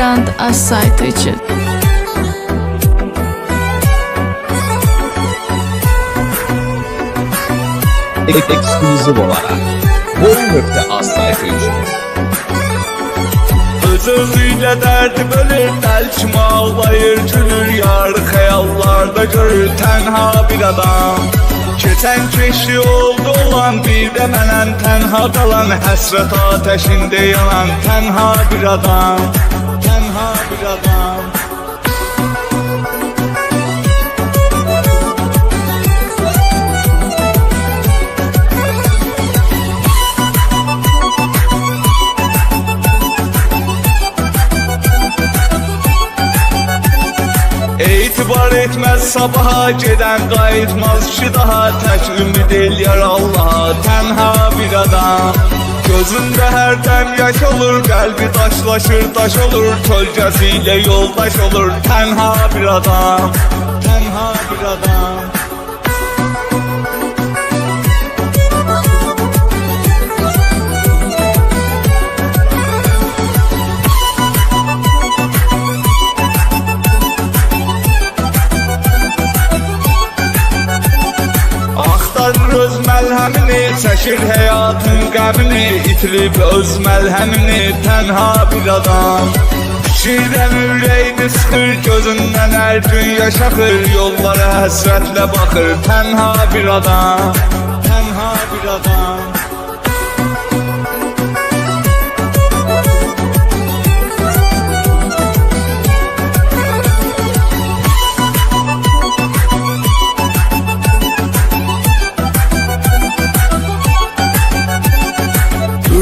Brand az saytı için. Ekskluziv olarak Bol.az saytı için. Öz-özüyle derdi bölür, delçim ağlayır, gülür. Yar xəyallarda görür, tənha bir adam. Keçən keşi oldu olan, bir də mənəm tənha qalan. Həsrət ateşində yanan, tənha bir adam, tənha bir adam. İtibar etmez sabaha, geden qayıtmaz ki daha. Tək ümid eləyər Allaha, tənha bir adam. Gözündə hərdən yaş olur, qəlbi daşlaşır, daş olur. Kölgəsiyle yoldaş olur, tənha bir adam, tənha bir adam. Öz məlhəmini, çəkir həyatın qəmini. İtirib öz məlhəmini, tənha bir adam. Fikirdən ürəyini sıxır, gözündən hər gün yaş axır. Yollara həsrətlə baxır, tənha bir adam, tənha bir adam.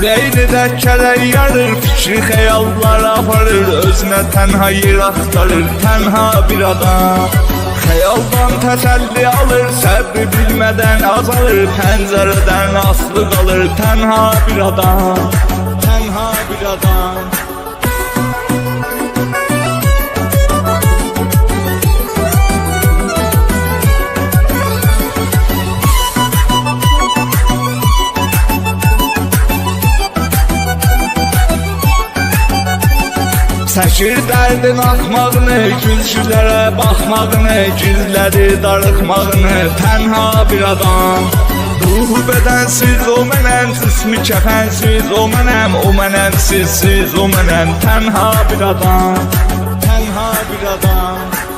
Ürəyini dərkələr yarır, fikri xəyallar aparır. Özünə tənha yer axtarır, tənha bir adam. Xəyaldan təsəlli alır, səbri bilmədən azalır. Pəncərədən asılı qalır, tənha bir adam, tənha bir adam. Çəkir dərdin axmağını, gülçülərə baxmağını. Gizlədir darıxmağını, tənha bir adam. Ruhu bədənsiz o mənəm, cismi kəfənsiz o mənəm. O mənəm sizsiz o mənəm, tənha bir adam, tənha bir adam.